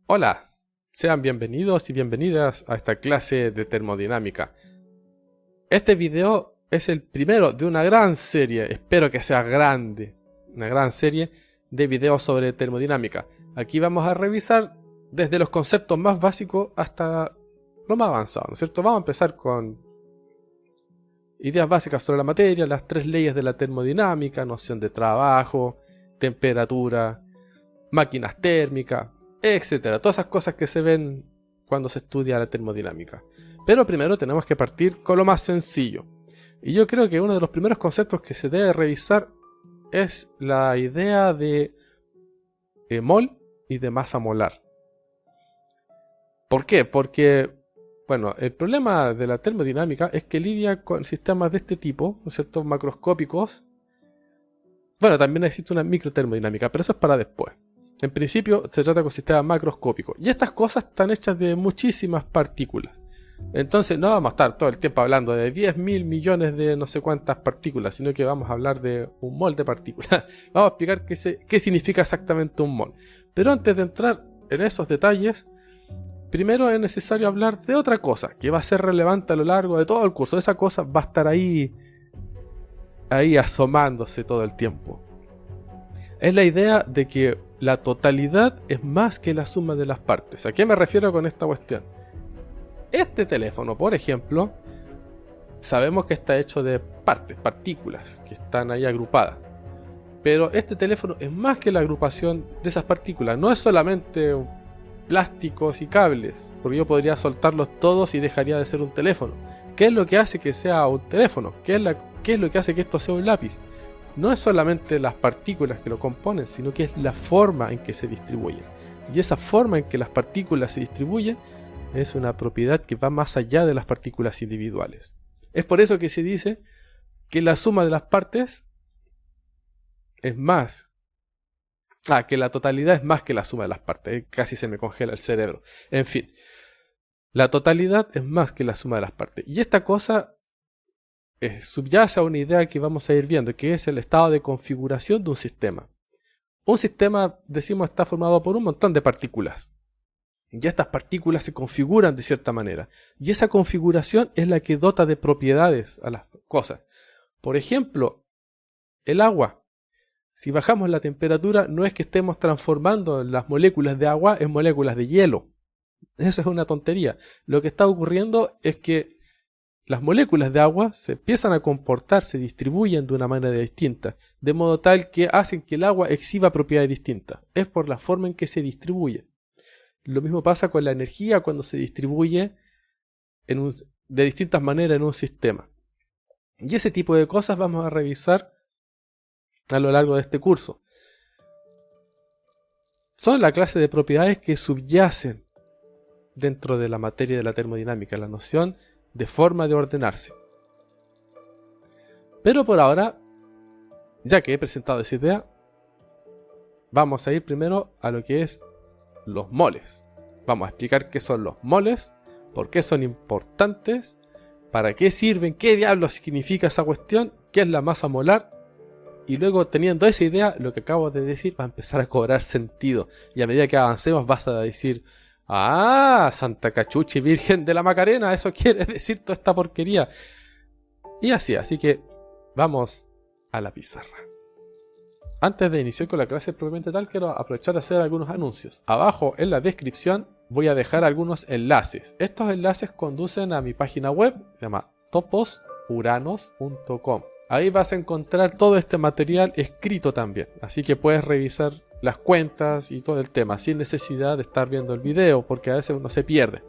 Hola, sean bienvenidos y bienvenidas a esta clase de termodinámica. Este video es el primero de una gran serie, espero que sea grande, una gran serie de videos sobre termodinámica. Aquí vamos a revisar desde los conceptos más básicos hasta lo más avanzado, ¿no es cierto? Vamos a empezar con ideas básicas sobre la materia, las tres leyes de la termodinámica, noción de trabajo, temperatura, máquinas térmicas, etcétera. Todas esas cosas que se ven cuando se estudia la termodinámica. Pero primero tenemos que partir con lo más sencillo. Y yo creo que uno de los primeros conceptos que se debe revisar es la idea de mol y de masa molar. ¿Por qué? Porque, bueno, el problema de la termodinámica es que lidia con sistemas de este tipo, ¿no es cierto?, macroscópicos. Bueno, también existe una microtermodinámica, pero eso es para después. En principio se trata con sistemas macroscópicos. Y estas cosas están hechas de muchísimas partículas. Entonces no vamos a estar todo el tiempo hablando de 10.000 millones de no sé cuántas partículas, sino que vamos a hablar de un mol de partículas. Vamos a explicar qué significa exactamente un mol. Pero antes de entrar en esos detalles, primero es necesario hablar de otra cosa que va a ser relevante a lo largo de todo el curso. Esa cosa va a estar ahí asomándose todo el tiempo. Es la idea de que la totalidad es más que la suma de las partes. ¿A qué me refiero con esta cuestión? Este teléfono, por ejemplo, sabemos que está hecho de partículas, que están ahí agrupadas. Pero este teléfono es más que la agrupación de esas partículas. No es solamente plásticos y cables, porque yo podría soltarlos todos y dejaría de ser un teléfono. ¿Qué es lo que hace que sea un teléfono? ¿Qué es lo que hace que esto sea un lápiz? No es solamente las partículas que lo componen, sino que es la forma en que se distribuyen. Y esa forma en que las partículas se distribuyen es una propiedad que va más allá de las partículas individuales. Es por eso que se dice que la suma de las partes es más. Que la totalidad es más que la suma de las partes. Casi se me congela el cerebro. En fin, la totalidad es más que la suma de las partes. Y esta cosa subyace a una idea que vamos a ir viendo, que es el estado de configuración de un sistema. Un sistema, decimos, está formado por un montón de partículas. Y estas partículas se configuran de cierta manera. Y esa configuración es la que dota de propiedades a las cosas. Por ejemplo, el agua. Si bajamos la temperatura, no es que estemos transformando las moléculas de agua en moléculas de hielo. Eso es una tontería. Lo que está ocurriendo es que las moléculas de agua se empiezan a comportar, se distribuyen de una manera distinta, de modo tal que hacen que el agua exhiba propiedades distintas. Es por la forma en que se distribuye. Lo mismo pasa con la energía cuando se distribuye de distintas maneras en un sistema. Y ese tipo de cosas vamos a revisar a lo largo de este curso. Son la clase de propiedades que subyacen dentro de la materia de la termodinámica, la noción de forma de ordenarse. Pero por ahora, ya que he presentado esa idea, vamos a ir primero a lo que es los moles. Vamos a explicar qué son los moles, por qué son importantes, para qué sirven, qué diablos significa esa cuestión, qué es la masa molar. Y luego, teniendo esa idea, lo que acabo de decir va a empezar a cobrar sentido. Y a medida que avancemos vas a decir: ¡ah! Santa Cachuchi Virgen de la Macarena, eso quiere decir toda esta porquería. Y así que vamos a la pizarra. Antes de iniciar con la clase propiamente tal, quiero aprovechar de hacer algunos anuncios. Abajo en la descripción voy a dejar algunos enlaces. Estos enlaces conducen a mi página web, se llama toposuranos.com. Ahí vas a encontrar todo este material escrito también, así que puedes revisar las cuentas y todo el tema sin necesidad de estar viendo el video, porque a veces uno se pierde.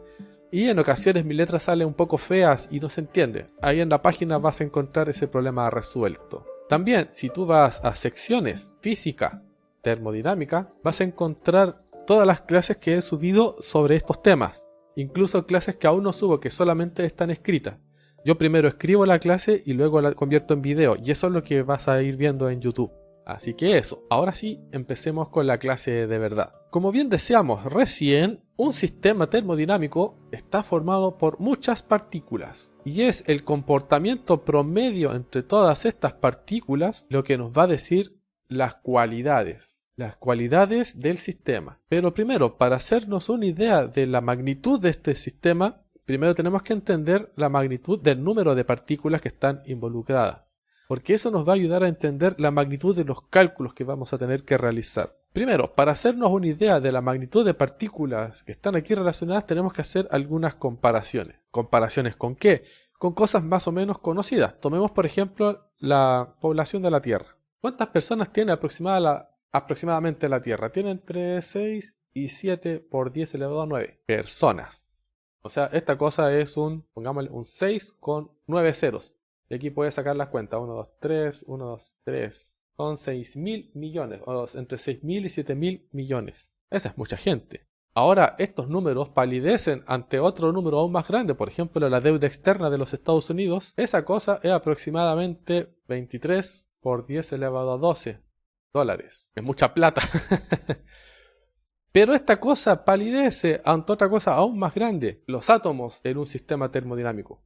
Y en ocasiones mis letras salen un poco feas y no se entiende. Ahí en la página vas a encontrar ese problema resuelto. También, si tú vas a secciones física, termodinámica, vas a encontrar todas las clases que he subido sobre estos temas. Incluso clases que aún no subo, que solamente están escritas. Yo primero escribo la clase y luego la convierto en video, y eso es lo que vas a ir viendo en YouTube. Así que eso, ahora sí, empecemos con la clase de verdad. Como bien deseamos recién, un sistema termodinámico está formado por muchas partículas, y es el comportamiento promedio entre todas estas partículas lo que nos va a decir las cualidades las cualidades del sistema. Pero primero, para hacernos una idea de la magnitud de este sistema, primero tenemos que entender la magnitud del número de partículas que están involucradas, porque eso nos va a ayudar a entender la magnitud de los cálculos que vamos a tener que realizar. Primero, para hacernos una idea de la magnitud de partículas que están aquí relacionadas, tenemos que hacer algunas comparaciones. ¿Comparaciones con qué? Con cosas más o menos conocidas. Tomemos, por ejemplo, la población de la Tierra. ¿Cuántas personas tiene aproximadamente la Tierra? Tiene entre 6 y 7 por 10 elevado a 9 personas. O sea, esta cosa es pongámosle un 6 con 9 ceros. Y aquí puedes sacar las cuentas. 1, 2, 3, 1, 2, 3. Son 6.000 millones, o entre 6.000 y 7.000 millones. Esa es mucha gente. Ahora, estos números palidecen ante otro número aún más grande. Por ejemplo, la deuda externa de los Estados Unidos. Esa cosa es aproximadamente 23 por 10 elevado a 12 dólares. Es mucha plata. Pero esta cosa palidece ante otra cosa aún más grande. Los átomos en un sistema termodinámico.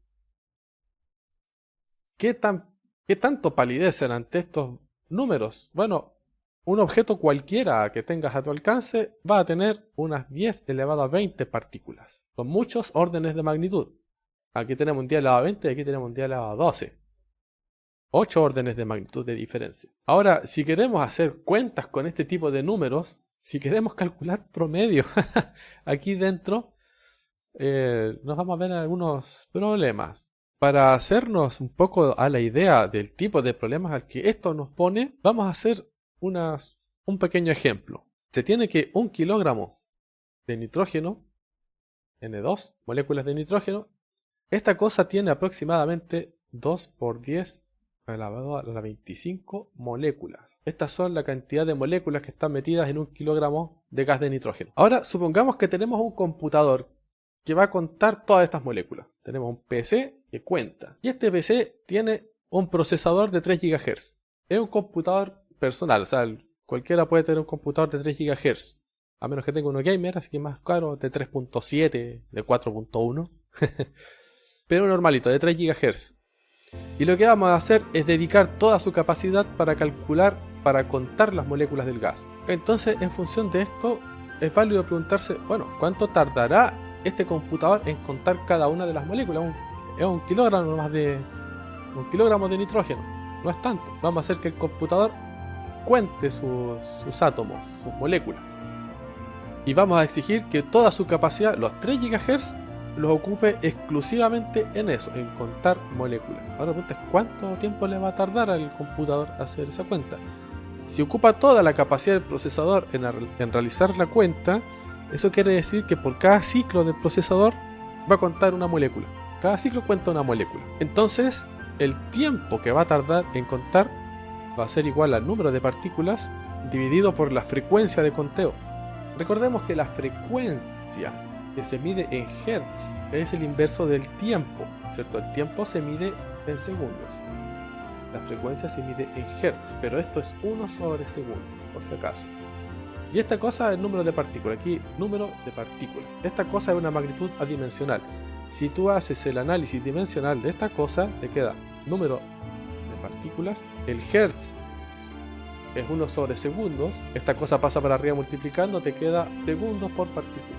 ¿Qué tanto palidecen ante estos números? Bueno, un objeto cualquiera que tengas a tu alcance va a tener unas 10 elevado a 20 partículas. Con muchos órdenes de magnitud. Aquí tenemos un 10 elevado a 20 y aquí tenemos un 10 elevado a 12. 8 órdenes de magnitud de diferencia. Ahora, si queremos hacer cuentas con este tipo de números, si queremos calcular promedio aquí dentro, nos vamos a ver algunos problemas. Para hacernos un poco a la idea del tipo de problemas al que esto nos pone, vamos a hacer un pequeño ejemplo. Se tiene que 1 kilogramo de nitrógeno, N2, moléculas de nitrógeno, esta cosa tiene aproximadamente 2 por 10 elevado a la 25 moléculas. Estas son la cantidad de moléculas que están metidas en 1 kilogramo de gas de nitrógeno. Ahora, supongamos que tenemos un computador que va a contar todas estas moléculas. Tenemos un PC que cuenta. Y este PC tiene un procesador de 3 GHz. Es un computador personal, o sea, cualquiera puede tener un computador de 3 GHz. A menos que tenga uno gamer, así que más caro, de 3.7, de 4.1. Pero normalito, de 3 GHz. Y lo que vamos a hacer es dedicar toda su capacidad para calcular, para contar las moléculas del gas. Entonces, en función de esto, es válido preguntarse, bueno, ¿cuánto tardará este computador en contar cada una de las moléculas? Es un kilogramo más de 1 kilogramo de nitrógeno, no es tanto. Vamos a hacer que el computador cuente sus átomos, sus moléculas, y vamos a exigir que toda su capacidad, los 3 GHz, los ocupe exclusivamente en eso, en contar moléculas. Ahora la pregunta es, ¿cuánto tiempo le va a tardar al computador hacer esa cuenta? Si ocupa toda la capacidad del procesador en realizar la cuenta, eso quiere decir que por cada ciclo del procesador va a contar una molécula. Cada ciclo cuenta una molécula. Entonces, el tiempo que va a tardar en contar va a ser igual al número de partículas dividido por la frecuencia de conteo. Recordemos que la frecuencia que se mide en Hertz es el inverso del tiempo, ¿cierto? El tiempo se mide en segundos. La frecuencia se mide en Hertz, pero esto es 1 sobre segundo, por si acaso. Y esta cosa es el número de partículas. Aquí, número de partículas. Esta cosa es una magnitud adimensional. Si tú haces el análisis dimensional de esta cosa, te queda número de partículas. El Hertz es 1 sobre segundos. Esta cosa pasa para arriba multiplicando, te queda segundos por partícula,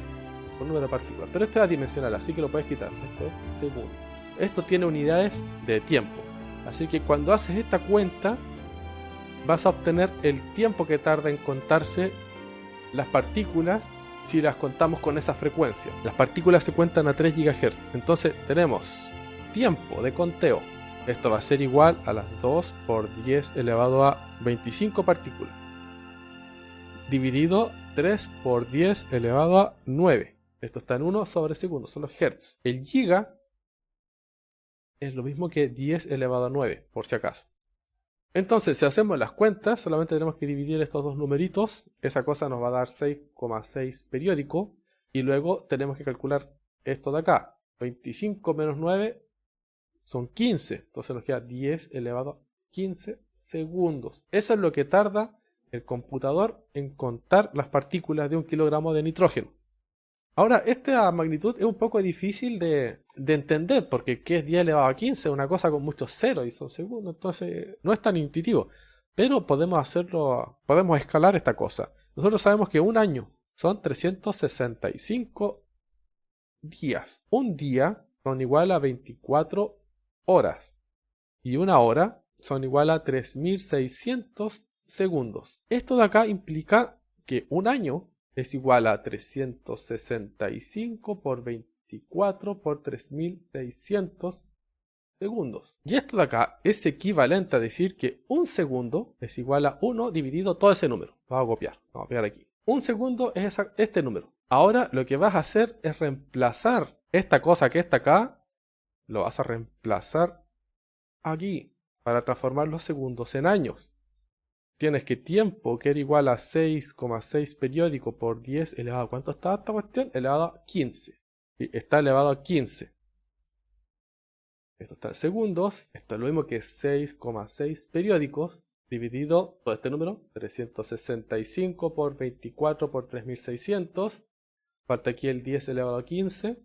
por número de partículas. Pero esto es adimensional, así que lo puedes quitar. Esto es segundo. Esto tiene unidades de tiempo. Así que cuando haces esta cuenta, vas a obtener el tiempo que tarda en contarse las partículas si las contamos con esa frecuencia. Las partículas se cuentan a 3 GHz. Entonces tenemos tiempo de conteo. Esto va a ser igual a las 2 por 10 elevado a 25 partículas. Dividido 3 por 10 elevado a 9. Esto está en 1 sobre segundo, son los hertz. El giga es lo mismo que 10 elevado a 9, por si acaso. Entonces, si hacemos las cuentas, solamente tenemos que dividir estos dos numeritos. Esa cosa nos va a dar 6,6 periódico. Y luego tenemos que calcular esto de acá. 25 menos 9 son 15. Entonces nos queda 10 elevado a 15 segundos. Eso es lo que tarda el computador en contar las partículas de 1 kilogramo de nitrógeno. Ahora, esta magnitud es un poco difícil de entender, porque ¿qué es 10 elevado a 15? Una cosa con muchos ceros y son segundos, entonces no es tan intuitivo. Pero podemos escalar esta cosa. Nosotros sabemos que un año son 365 días. Un día son igual a 24 horas. Y una hora son igual a 3600 segundos. Esto de acá implica que un año es igual a 365 por 24 por 3600 segundos. Y esto de acá es equivalente a decir que un segundo es igual a 1 dividido todo ese número. Vamos a copiar, vamos a pegar aquí. Un segundo es este número. Ahora lo que vas a hacer es reemplazar esta cosa que está acá. Lo vas a reemplazar aquí para transformar los segundos en años. Tienes que tiempo, que era igual a 6,6 periódico por 10 elevado a... ¿Cuánto está esta cuestión? Elevado a 15. Sí, está elevado a 15. Esto está en segundos. Esto es lo mismo que 6,6 periódicos dividido todo este número. 365 por 24 por 3600. Falta aquí el 10 elevado a 15.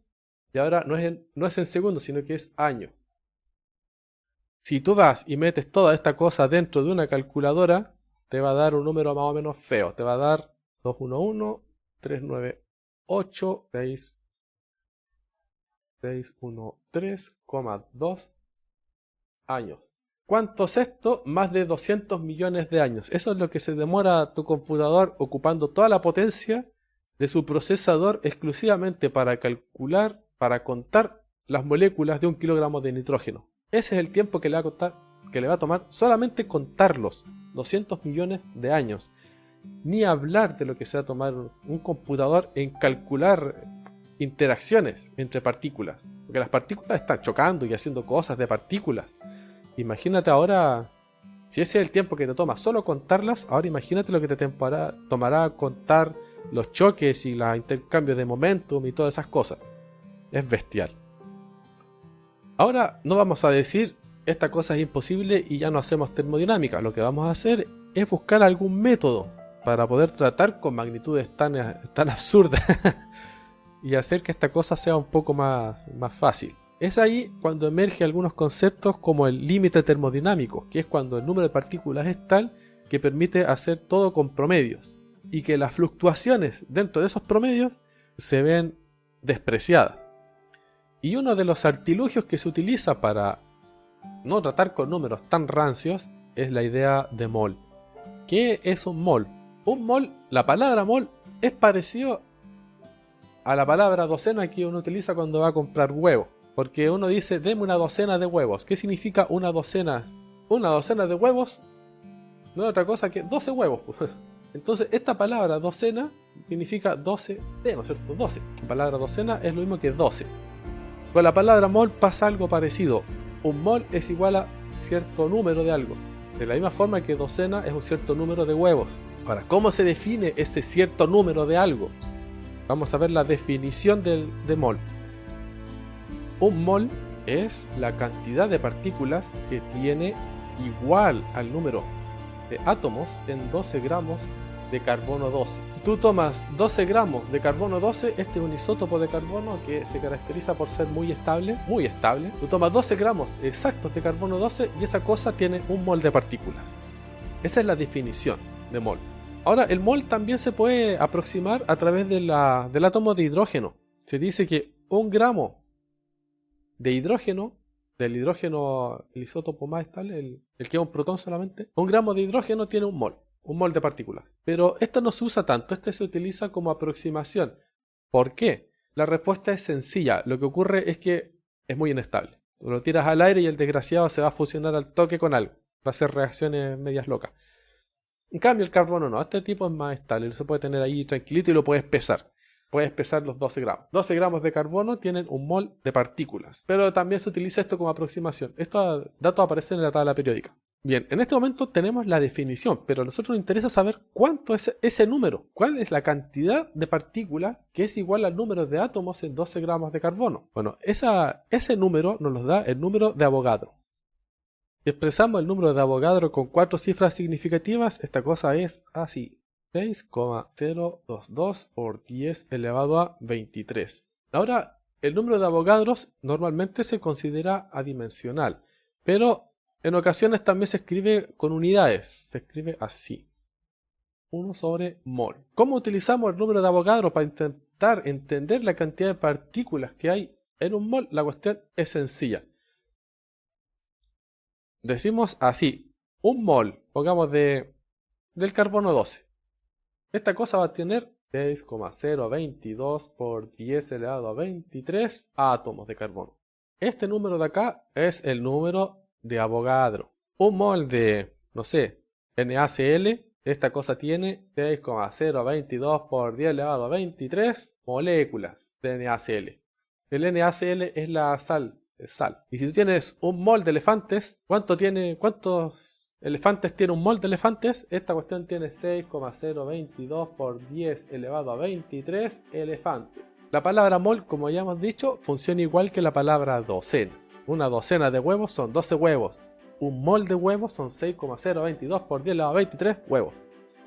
Y ahora no es en segundos, sino que es año. Si tú vas y metes toda esta cosa dentro de una calculadora, te va a dar un número más o menos feo. Te va a dar 211, 398, 613,2 años. ¿Cuánto es esto? Más de 200 millones de años. Eso es lo que se demora tu computador ocupando toda la potencia de su procesador exclusivamente para calcular, para contar las moléculas de 1 kilogramo de nitrógeno. Ese es el tiempo que le va a tomar solamente contarlos. 200 millones de años. Ni hablar de lo que se va a tomar un computador en calcular interacciones entre partículas. Porque las partículas están chocando y haciendo cosas de partículas. Imagínate ahora, si ese es el tiempo que te toma solo contarlas, ahora imagínate lo que te tomará contar los choques y los intercambios de momentum y todas esas cosas. Es bestial. Ahora no vamos a decir esta cosa es imposible y ya no hacemos termodinámica. Lo que vamos a hacer es buscar algún método para poder tratar con magnitudes tan absurdas y hacer que esta cosa sea un poco más fácil. Es ahí cuando emergen algunos conceptos como el límite termodinámico, que es cuando el número de partículas es tal que permite hacer todo con promedios y que las fluctuaciones dentro de esos promedios se ven despreciadas. Y uno de los artilugios que se utiliza para no tratar con números tan rancios es la idea de mol. ¿Qué es un mol? Un mol, la palabra mol es parecido a la palabra docena que uno utiliza cuando va a comprar huevos. Porque uno dice, deme una docena de huevos. ¿Qué significa una docena? Una docena de huevos no es otra cosa que 12 huevos. Entonces esta palabra docena significa 12 de, ¿no es cierto? 12. La palabra docena es lo mismo que 12. Con la palabra mol pasa algo parecido. Un mol es igual a cierto número de algo. De la misma forma que docena es un cierto número de huevos. Ahora, ¿cómo se define ese cierto número de algo? Vamos a ver la definición de mol. Un mol es la cantidad de partículas que tiene igual al número de átomos en 12 gramos de carbono 12. Tú tomas 12 gramos de carbono 12, este es un isótopo de carbono que se caracteriza por ser muy estable. Tú tomas 12 gramos exactos de carbono 12 y esa cosa tiene un mol de partículas. Esa es la definición de mol. Ahora, el mol también se puede aproximar a través del átomo de hidrógeno. Se dice que un gramo de hidrógeno, del hidrógeno, el isótopo más estable, el que es un protón solamente, un gramo de hidrógeno tiene un mol de partículas. Pero esto no se usa tanto, este se utiliza como aproximación. ¿Por qué? La respuesta es sencilla, lo que ocurre es que es muy inestable. Tú lo tiras al aire y el desgraciado se va a fusionar al toque con algo, va a hacer reacciones medias locas. En cambio el carbono no, este tipo es más estable, se puede tener ahí tranquilito y lo puedes pesar. Puedes pesar los 12 gramos. 12 gramos de carbono tienen un mol de partículas. Pero también se utiliza esto como aproximación. Estos datos aparecen en la tabla periódica. Bien, en este momento tenemos la definición, pero a nosotros nos interesa saber cuánto es ese número. ¿Cuál es la cantidad de partículas que es igual al número de átomos en 12 gramos de carbono? Bueno, ese número nos lo da el número de Avogadro. Si expresamos el número de Avogadro con 4 cifras significativas, esta cosa es así. 6,022 por 10 elevado a 23. Ahora, el número de Avogadros normalmente se considera adimensional, pero En ocasiones también se escribe con unidades. Se escribe así. 1 sobre mol. ¿Cómo utilizamos el número de Avogadro para intentar entender la cantidad de partículas que hay en un mol? La cuestión es sencilla. Decimos así. Un mol, pongamos del carbono 12. Esta cosa va a tener 6,022 por 10 elevado a 23 átomos de carbono. Este número de acá es el número de Avogadro. Un mol de, no sé, NaCl, esta cosa tiene 6,022 por 10 elevado a 23 moléculas de NaCl. El NaCl es la sal, es sal. Y si tú tienes un mol de elefantes, ¿cuántos elefantes tiene un mol de elefantes? Esta cuestión tiene 6,022 por 10 elevado a 23 elefantes. La palabra mol, como ya hemos dicho, funciona igual que la palabra docena. Una docena de huevos son 12 huevos. Un mol de huevos son 6,022 por 10 elevado a 23 huevos.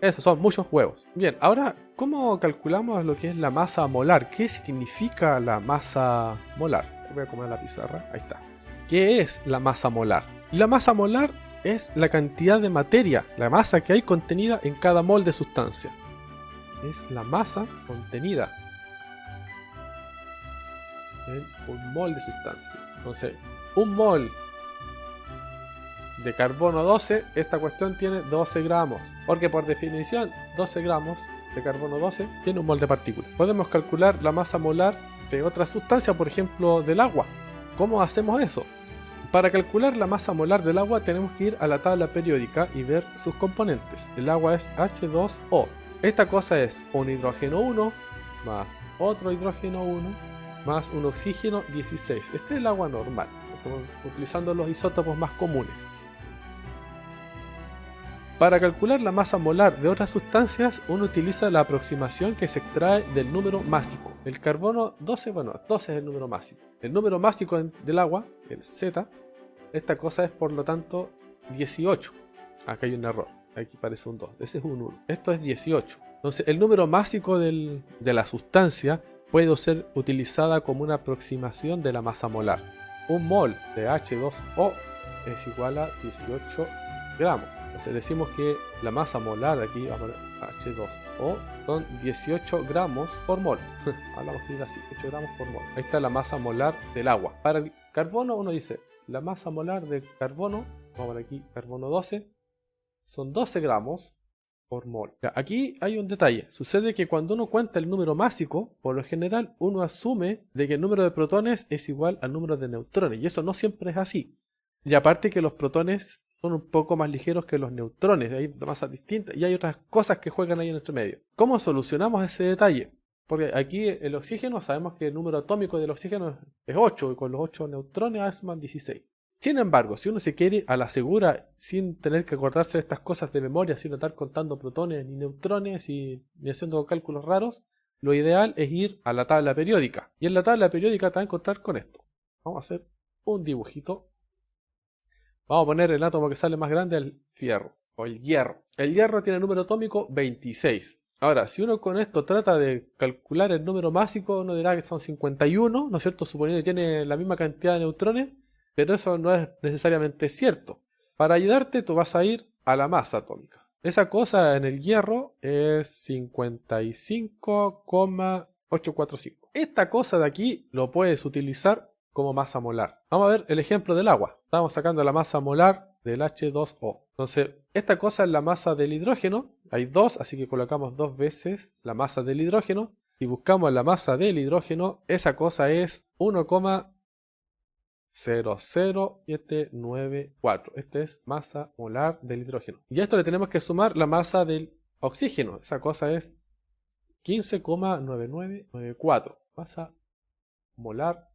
Esos son muchos huevos. Bien, ahora, ¿cómo calculamos lo que es la masa molar? ¿Qué significa la masa molar? Voy a comer la pizarra, ahí está. ¿Qué es la masa molar? La masa molar es la cantidad de materia, la masa que hay contenida en cada mol de sustancia. Es la masa contenida en un mol de sustancia. Entonces, un mol de carbono 12, esta cuestión tiene 12 gramos. Porque por definición, 12 gramos de carbono 12 tiene un mol de partículas. Podemos calcular la masa molar de otra sustancia, por ejemplo, del agua. ¿Cómo hacemos eso? Para calcular la masa molar del agua tenemos que ir a la tabla periódica y ver sus componentes. El agua es H2O. Esta cosa es un hidrógeno 1 más otro hidrógeno 1 más un oxígeno 16. Este es el agua normal, utilizando los isótopos más comunes. Para calcular la masa molar de otras sustancias, uno utiliza la aproximación que se extrae del número másico. El carbono 12, bueno, 12 es el número másico. El número másico del agua, el Z, esta cosa es por lo tanto 18. Acá hay un error, aquí parece un 2, ese es un 1. Esto es 18. Entonces el número másico de la sustancia puede ser utilizada como una aproximación de la masa molar. Un mol de H2O es igual a 18 gramos. Entonces decimos que la masa molar de aquí, vamos a poner H2O, son 18 gramos por mol. Hablamos de así, 8 gramos por mol. Ahí está la masa molar del agua. Para el carbono uno dice, la masa molar del carbono, vamos a poner aquí carbono 12, son 12 gramos por mol. Aquí hay un detalle. Sucede que cuando uno cuenta el número másico, por lo general uno asume de que el número de protones es igual al número de neutrones. Y eso no siempre es así. Y aparte que los protones son un poco más ligeros que los neutrones. Hay masas distintas y hay otras cosas que juegan ahí en nuestro medio. ¿Cómo solucionamos ese detalle? Porque aquí el oxígeno, sabemos que el número atómico del oxígeno es 8 y con los 8 neutrones suman 16. Sin embargo, si uno se quiere ir a la segura sin tener que acordarse de estas cosas de memoria, sin estar contando protones ni neutrones y ni haciendo cálculos raros, lo ideal es ir a la tabla periódica. Y en la tabla periódica te vas a encontrar con esto. Vamos a hacer un dibujito. Vamos a poner el átomo que sale más grande al fierro o el hierro. El hierro tiene el número atómico 26. Ahora, si uno con esto trata de calcular el número másico, uno dirá que son 51, ¿no es cierto? Suponiendo que tiene la misma cantidad de neutrones. Pero eso no es necesariamente cierto. Para ayudarte, tú vas a ir a la masa atómica. Esa cosa en el hierro es 55,845. Esta cosa de aquí lo puedes utilizar como masa molar. Vamos a ver el ejemplo del agua. Estamos sacando la masa molar del H2O. Entonces, esta cosa es la masa del hidrógeno. Hay 2, así que colocamos 2 veces la masa del hidrógeno. Y buscamos la masa del hidrógeno. Esa cosa es 1,00794. Este es masa molar del hidrógeno. Y a esto le tenemos que sumar la masa del oxígeno. Esa cosa es 15,9994. Masa molar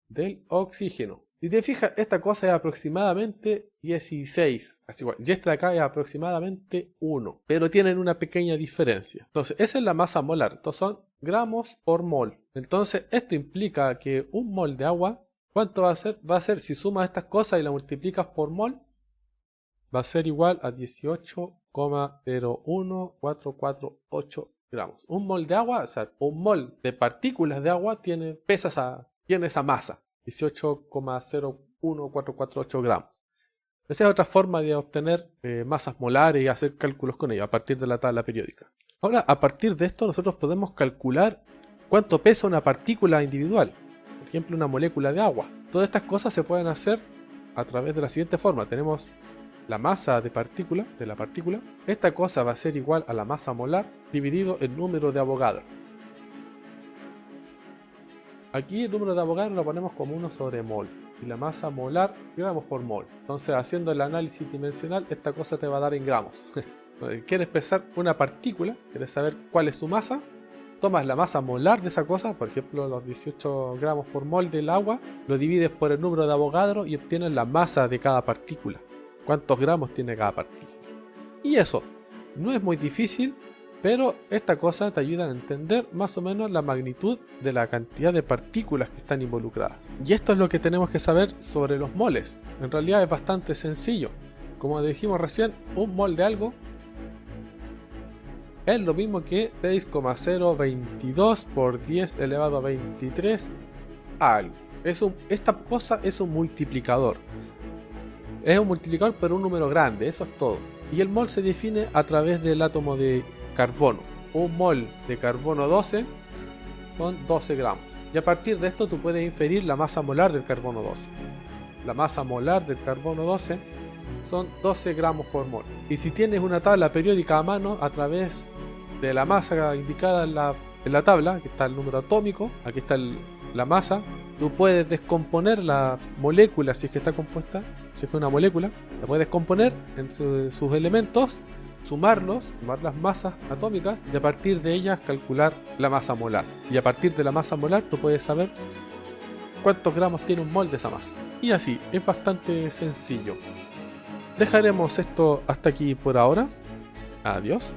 del oxígeno. Si te fijas, esta cosa es aproximadamente 16. Así igual. Y esta de acá es aproximadamente 1. Pero tienen una pequeña diferencia. Entonces, esa es la masa molar. Estos son gramos por mol. Entonces, esto implica que un mol de agua, ¿cuánto va a ser? Va a ser, si sumas estas cosas y las multiplicas por mol, va a ser igual a 18,01448 gramos. Un mol de agua, o sea, un mol de partículas de agua tiene esa masa, 18,01448 gramos. Esa es otra forma de obtener masas molares y hacer cálculos con ello a partir de la tabla periódica. Ahora, a partir de esto nosotros podemos calcular cuánto pesa una partícula individual. Por ejemplo, una molécula de agua. Todas estas cosas se pueden hacer a través de la siguiente forma. Tenemos la masa de la partícula. Esta cosa va a ser igual a la masa molar dividido el número de Avogadro. Aquí el número de Avogadro lo ponemos como 1 sobre mol. Y la masa molar, gramos por mol. Entonces, haciendo el análisis dimensional, esta cosa te va a dar en gramos. ¿Quieres pesar una partícula? ¿Quieres saber cuál es su masa? Tomas la masa molar de esa cosa, por ejemplo los 18 gramos por mol del agua, lo divides por el número de Avogadro y obtienes la masa de cada partícula. ¿Cuántos gramos tiene cada partícula? Y eso, no es muy difícil, pero esta cosa te ayuda a entender más o menos la magnitud de la cantidad de partículas que están involucradas. Y esto es lo que tenemos que saber sobre los moles. En realidad es bastante sencillo. Como dijimos recién, un mol de algo es lo mismo que 6,022 por 10 elevado a 23 algo. Esta cosa es un multiplicador. Es un multiplicador pero un número grande, eso es todo. Y el mol se define a través del átomo de carbono. Un mol de carbono 12 son 12 gramos. Y a partir de esto tú puedes inferir la masa molar del carbono 12. La masa molar del carbono 12 son 12 gramos por mol. Y si tienes una tabla periódica a mano, a través de la masa indicada en la tabla, aquí está el número atómico, aquí está la masa, tú puedes descomponer la molécula, si es que está compuesta, si es que es una molécula, la puedes descomponer en sus elementos, sumar las masas atómicas y a partir de ellas calcular la masa molar. Y a partir de la masa molar tú puedes saber cuántos gramos tiene un mol de esa masa. Y así, es bastante sencillo. Dejaremos esto hasta aquí por ahora. Adiós.